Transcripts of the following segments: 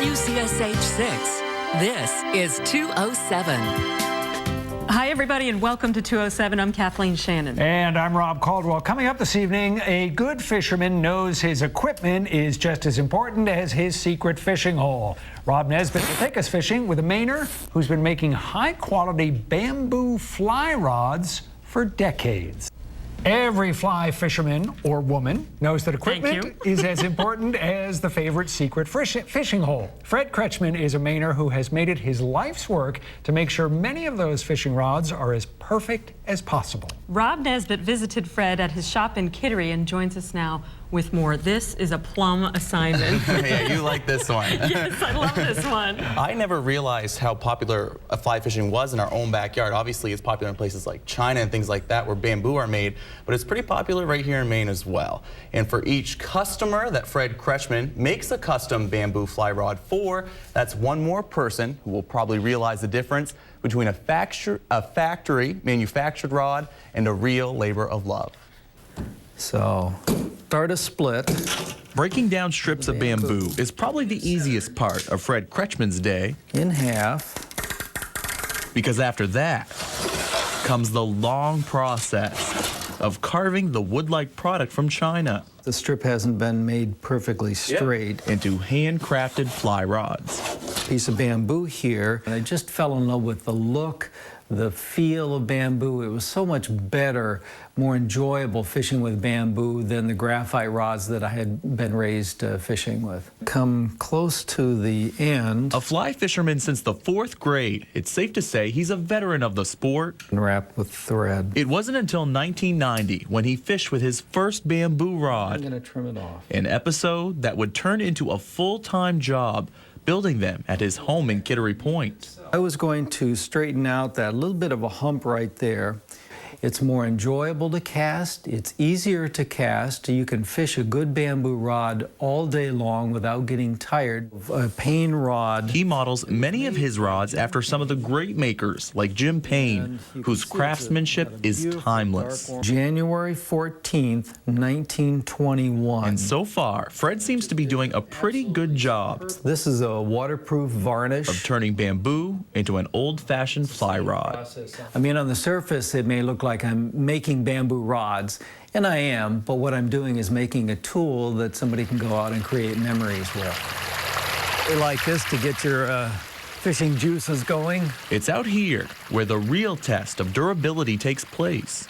WCSH-6, this is 207. Hi, everybody, and welcome to 207. I'm Kathleen Shannon. And I'm Rob Caldwell. Coming up this evening, a good fisherman knows his equipment is just as important as his secret fishing hole. Rob Nesbitt will take us fishing with a Mainer who's been making high-quality bamboo fly rods for decades. Every fly fisherman or woman knows that equipment is as important as the favorite secret fishing hole. Fred Kretchman is a Mainer who has made it his life's work to make sure many of those fishing rods are as perfect as possible. Rob Nesbitt visited Fred at his shop in Kittery and joins us now with more. This is a plum assignment. Yeah, you like this one. Yes, I love this one. I never realized how popular fly fishing was in our own backyard. Obviously, it's popular in places like China and things like that where bamboo are made, but it's pretty popular right here in Maine as well. And for each customer that Fred Kretchman makes a custom bamboo fly rod for, that's one more person who will probably realize the difference between a factory manufactured rod and a real labor of love. So, start a split. Breaking down strips of bamboo is probably the easiest part of Fred Kretchman's day. In half. Because after that comes the long process of carving the wood-like product from China. The strip hasn't been made perfectly straight. Into handcrafted fly rods. Piece of bamboo here, and I just fell in love with the look, the feel of bamboo. It was so much better, more enjoyable fishing with bamboo than the graphite rods that I had been raised fishing with. Come close to the end. A fly fisherman since the 4th grade, it's safe to say he's a veteran of the sport. And wrapped with thread. It wasn't until 1990 when he fished with his first bamboo rod. I'm going to trim it off. An episode that would turn into a full-time job, building them at his home in Kittery Point. I was going to straighten out that little bit of a hump right there. It's more enjoyable to cast. It's easier to cast. You can fish a good bamboo rod all day long without getting tired. A Payne rod. He models many of his rods after some of the great makers like Jim Payne, whose craftsmanship is timeless. January 14th, 1921. And so far, Fred seems to be doing a pretty good job. This is a waterproof varnish. Of turning bamboo into an old-fashioned fly rod. I mean, on the surface, it may look like I'm making bamboo rods, and I am, but what I'm doing is making a tool that somebody can go out and create memories with. They like this to get your fishing juices going. It's out here where the real test of durability takes place.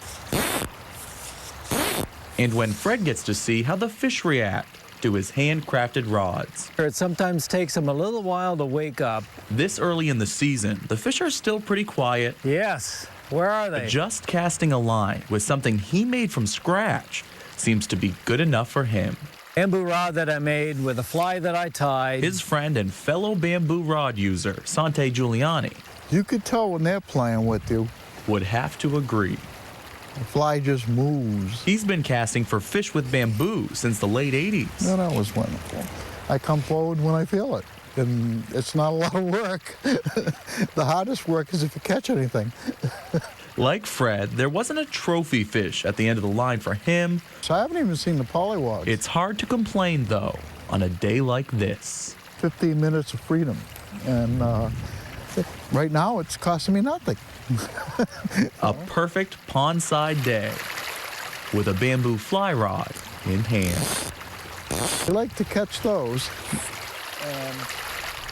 And when Fred gets to see how the fish react to his handcrafted rods. It sometimes takes them a little while to wake up. This early in the season, the fish are still pretty quiet. Yes. Where are they? Just casting a line with something he made from scratch seems to be good enough for him. Bamboo rod that I made with a fly that I tied. His friend and fellow bamboo rod user, Sante Giuliani, you could tell when they're playing with you. Would have to agree. The fly just moves. He's been casting for fish with bamboo since the late 80s. Yeah, that was wonderful. I come forward when I feel it. And it's not a lot of work. The hardest work is if you catch anything. Like Fred, there wasn't a trophy fish at the end of the line for him. So I haven't even seen the pollywogs. It's hard to complain, though, on a day like this. 15 minutes of freedom. And right now, it's costing me nothing. A perfect pondside day with a bamboo fly rod in hand. I like to catch those.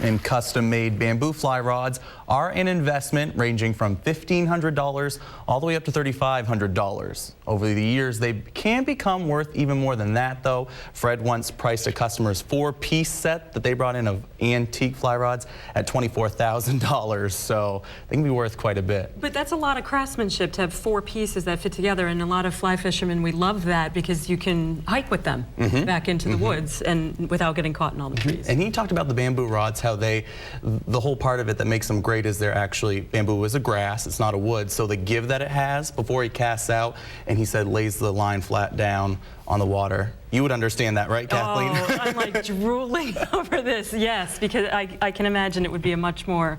And custom-made bamboo fly rods are an investment ranging from $1,500 all the way up to $3,500. Over the years, they can become worth even more than that, though. Fred once priced a customer's 4-piece set that they brought in of antique fly rods at $24,000, so they can be worth quite a bit. But that's a lot of craftsmanship to have 4 pieces that fit together, and a lot of fly fishermen, we love that because you can hike with them back into the woods and without getting caught in all the trees. And he talked about the bamboo rods, how the whole part of it that makes them great is they're actually, bamboo is a grass, it's not a wood, so the give that it has before he casts out, and he said lays the line flat down on the water. You would understand that, right, Kathleen? Oh, I'm like drooling over this, yes, because I can imagine it would be a much more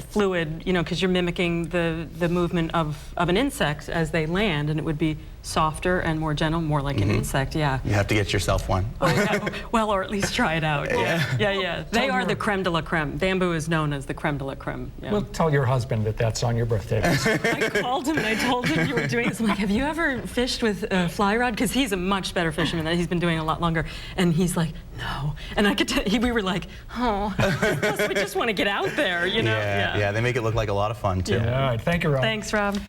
fluid, you know, because you're mimicking the movement of an insect as they land, and it would be softer and more gentle, more like an insect, yeah. You have to get yourself one. Oh, yeah. Well, or at least try it out. Yeah. They are the creme de la creme. Bamboo is known as the creme de la creme. Yeah. Well, tell your husband that that's on your birthday list. I called him and I told him you were doing this. I'm like, have you ever fished with a fly rod? Because he's a much better fisherman. He's been doing it a lot longer. And he's like, no. And I could tell, we were like, oh, plus we just want to get out there, you know? Yeah, they make it look like a lot of fun, too. All right, thank you, Rob. Thanks, Rob.